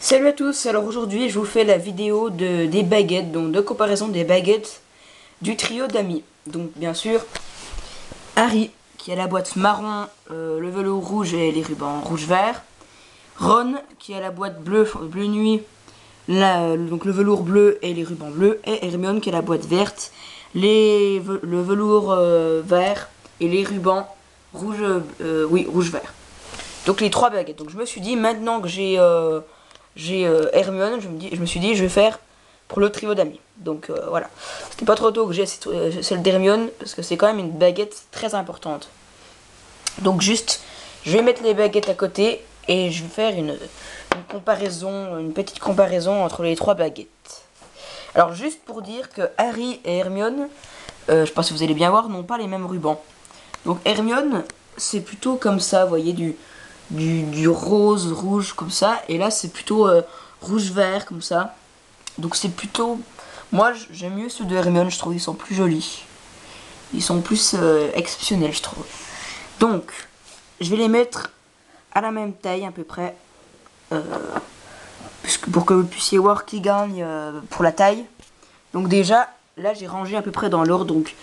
Salut à tous, alors aujourd'hui je vous fais la vidéo des baguettes, donc de comparaison des baguettes du trio d'amis. Donc bien sûr, Harry qui a la boîte marron, le velours rouge et les rubans rouge-vert. Ron qui a la boîte bleu nuit, donc le velours bleu et les rubans bleus. Et Hermione qui a la boîte verte, le velours vert et les rubans rouge-vert. Donc les trois baguettes. Donc je me suis dit, maintenant que j'ai Hermione, je me suis dit je vais faire pour le trio d'amis. Donc voilà, c'était pas trop tôt que j'ai celle d'Hermione parce que c'est quand même une baguette très importante. Donc juste, je vais mettre les baguettes à côté et je vais faire une comparaison, une petite comparaison entre les trois baguettes. Alors juste pour dire que Harry et Hermione, je pense que vous allez bien voir, n'ont pas les mêmes rubans. Donc Hermione, c'est plutôt comme ça, vous voyez, du rose, rouge comme ça, et là c'est plutôt rouge-vert comme ça. Donc c'est plutôt... Moi j'aime mieux ceux de Hermione, je trouve ils sont plus jolis. Ils sont plus exceptionnels, je trouve. Donc, je vais les mettre à la même taille à peu près. Pour que vous puissiez voir qui gagne pour la taille. Donc déjà, là j'ai rangé à peu près dans l'ordre. Donc,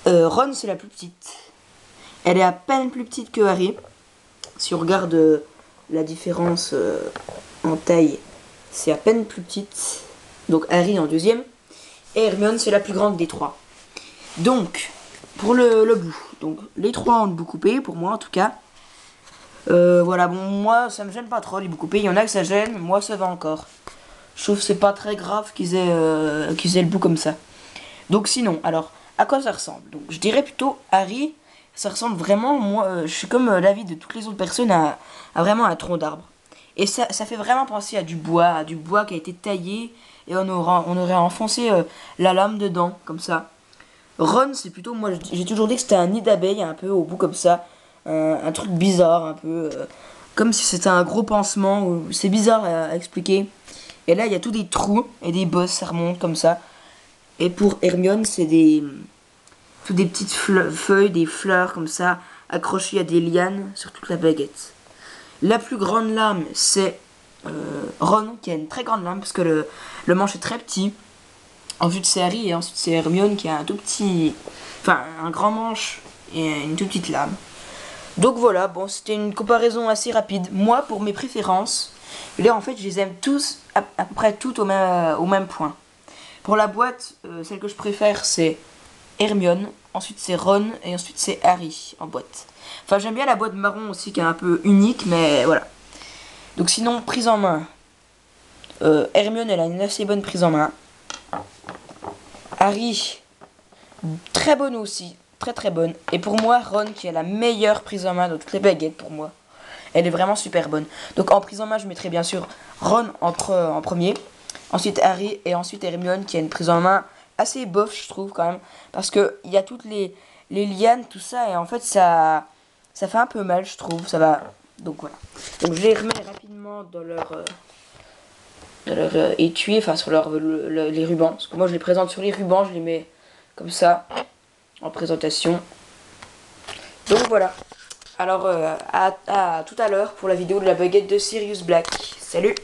Ron c'est la plus petite. Elle est à peine plus petite que Harry. Si on regarde la différence en taille, c'est à peine plus petite. Donc Harry en deuxième. Et Hermione c'est la plus grande des trois. Donc, pour le bout. Donc les trois ont le bout coupé, pour moi en tout cas. Voilà, bon, moi ça me gêne pas trop les bouts coupés. Il y en a que ça gêne, moi ça va encore. Je trouve que c'est pas très grave qu'ils aient le bout comme ça. Donc sinon, alors, à quoi ça ressemble? Donc je dirais plutôt Harry. Ça ressemble vraiment, moi, je suis comme l'avis de toutes les autres personnes, à vraiment un tronc d'arbre. Et ça fait vraiment penser à du bois qui a été taillé, et on aurait enfoncé la lame dedans, comme ça. Ron, c'est plutôt, moi j'ai toujours dit que c'était un nid d'abeille, un peu au bout comme ça. Un truc bizarre, un peu, comme si c'était un gros pansement, c'est bizarre à expliquer. Et là, il y a tous des trous et des bosses, ça remonte comme ça. Et pour Hermione, c'est toutes des petites feuilles, des fleurs comme ça, accrochées à des lianes sur toute la baguette. La plus grande lame, c'est Ron, qui a une très grande lame, parce que le manche est très petit. Ensuite, c'est Harry, et ensuite, c'est Hermione, qui a un tout petit... Enfin, un grand manche et une toute petite lame. Donc voilà, bon, c'était une comparaison assez rapide. Moi, pour mes préférences, là, en fait, je les aime tous, à peu près toutes au même point. Pour la boîte, celle que je préfère, c'est Hermione, ensuite c'est Ron, et ensuite c'est Harry en boîte. Enfin, j'aime bien la boîte marron aussi, qui est un peu unique, mais voilà. Donc sinon, prise en main. Hermione, elle a une assez bonne prise en main. Harry, très bonne aussi, très très bonne. Et pour moi, Ron, qui a la meilleure prise en main de toutes les baguettes pour moi. Elle est vraiment super bonne. Donc en prise en main, je mettrai bien sûr Ron en premier. Ensuite Harry et ensuite Hermione, qui a une prise en main assez bof, je trouve quand même, parce que il y a toutes les lianes, tout ça, et en fait ça fait un peu mal, je trouve. Ça va, donc voilà. Donc je les remets rapidement dans leur étui, enfin sur les rubans, parce que moi je les présente sur les rubans, je les mets comme ça en présentation. Donc voilà. Alors à tout à l'heure pour la vidéo de la baguette de Sirius Black. Salut!